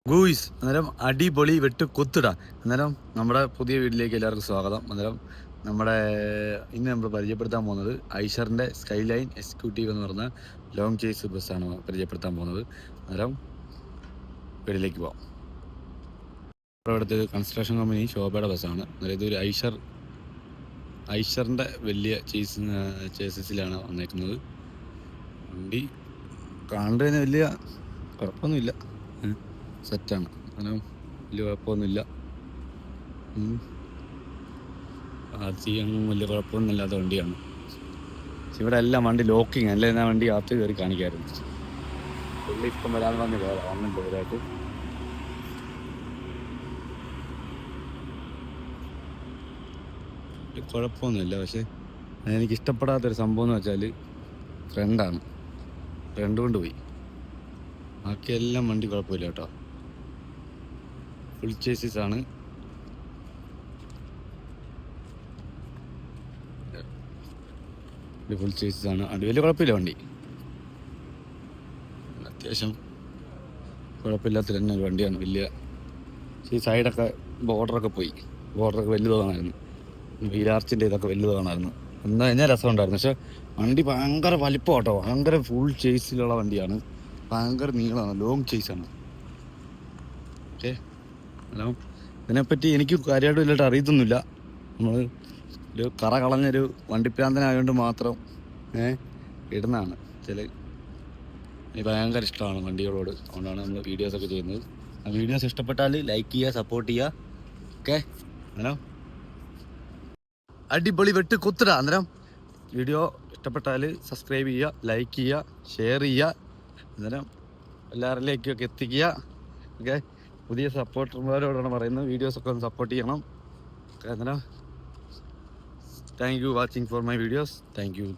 Guys അന്നേരം അടിപൊളി വെട്ട് കൊത്തിടാം. അന്നേരം നമ്മുടെ പുതിയ വീട്ടിലേക്ക് എല്ലാവർക്കും സ്വാഗതം. അന്നേരം നമ്മുടെ ഇന്ന് നമ്മൾ പരിചയപ്പെടുത്താൻ പോകുന്നത് ഐഷറിൻ്റെ സ്കൈലൈൻ എക്സിക്യൂട്ടീവ് എന്ന് പറഞ്ഞ ലോങ് ചേസ് ബസ്സാണ് പരിചയപ്പെടുത്താൻ പോകുന്നത്. അന്നേരം വീട്ടിലേക്ക് പോകാം. ഇവിടുത്തെ കൺസ്ട്രക്ഷൻ കമ്പനി ശോഭയുടെ ബസ്സാണ്. അന്നേരം ഇതൊരു ഐഷറിൻ്റെ വലിയ ചേസിലാണ് വന്നേക്കുന്നത്. വണ്ടി കാണുന്നതിന് വലിയ കുഴപ്പമൊന്നുമില്ല, സെറ്റാണ്. അങ്ങനെ വലിയ കുഴപ്പമൊന്നുമില്ല, അധികം വലിയ കുഴപ്പമൊന്നുമില്ലാത്ത വണ്ടിയാണ്. ഇവിടെ എല്ലാം വണ്ടി ലോക്കിങ് അല്ലേ, ഞാൻ വണ്ടി അകത്ത് കയറി കാണിക്കാമായിരുന്നു. പുള്ളി ഇപ്പം വരാൻ പറഞ്ഞ് പോകാം വന്നിട്ട് ഇവരായിട്ട്. കുഴപ്പമൊന്നുമില്ല. പക്ഷേ എനിക്ക് ഇഷ്ടപ്പെടാത്തൊരു സംഭവം എന്ന് വെച്ചാൽ ഫ്രണ്ടാണ്. ഫ്രണ്ട് കൊണ്ട് പോയി, ബാക്കിയെല്ലാം വണ്ടി കുഴപ്പമില്ല കേട്ടോ. ഫുൾ ചേസിസ് ആണ്. ഫുൾ ചേസിസ് ആണ്. വലിയ കുഴപ്പമില്ല വണ്ടി, അത്യാവശ്യം കുഴപ്പമില്ലാത്ത തന്നെ ഒരു വണ്ടിയാണ്. വലിയ ഈ സൈഡൊക്കെ ബോർഡറൊക്കെ പോയി, ബോർഡറൊക്കെ വലിയ തോന്നായിരുന്നു. വീലാർച്ചിൻ്റെ ഇതൊക്കെ വലിയ തോന്നായിരുന്നു. എന്നാൽ കഴിഞ്ഞാൽ രസമുണ്ടായിരുന്നു. പക്ഷെ വണ്ടി ഭയങ്കര വലിപ്പം കേട്ടോ, ഭയങ്കര ഫുൾ ചേസിലുള്ള വണ്ടിയാണ്. ഭയങ്കര നീളമാണ്, ലോങ് ചേസാണ്. ഓക്കെ, ഹലോ, ഇതിനെപ്പറ്റി എനിക്ക് കാര്യമായിട്ട് വലിയിട്ട് അറിയത്തൊന്നുമില്ല. നമ്മൾ ഒരു കറ കളഞ്ഞൊരു വണ്ടിപ്രാന്തനായതുകൊണ്ട് മാത്രം ഇടുന്നതാണ്. എനിക്ക് ഭയങ്കര ഇഷ്ടമാണ് വണ്ടികളോട്, അതുകൊണ്ടാണ് നമ്മൾ വീഡിയോസൊക്കെ ചെയ്യുന്നത്. ആ വീഡിയോസ് ഇഷ്ടപ്പെട്ടാൽ ലൈക്ക് ചെയ്യുക, സപ്പോർട്ട് ചെയ്യുക. ഓക്കെ, ഹലോ, അടിപൊളി വെട്ട് കുത്തിട. അന്നേരം വീഡിയോ ഇഷ്ടപ്പെട്ടാൽ സബ്സ്ക്രൈബ് ചെയ്യുക, ലൈക്ക് ചെയ്യുക, ഷെയർ ചെയ്യുക. അന്നേരം എല്ലാവരിലേക്കൊക്കെ എത്തിക്കുക. ഓക്കെ, പുതിയ സപ്പോർട്ടർമാരോടാണ് പറയുന്നത്, വീഡിയോസൊക്കെ ഒന്ന് സപ്പോർട്ട് ചെയ്യണം. ഓക്കെ, അന്നേരം thank you watching for my videos. Thank you.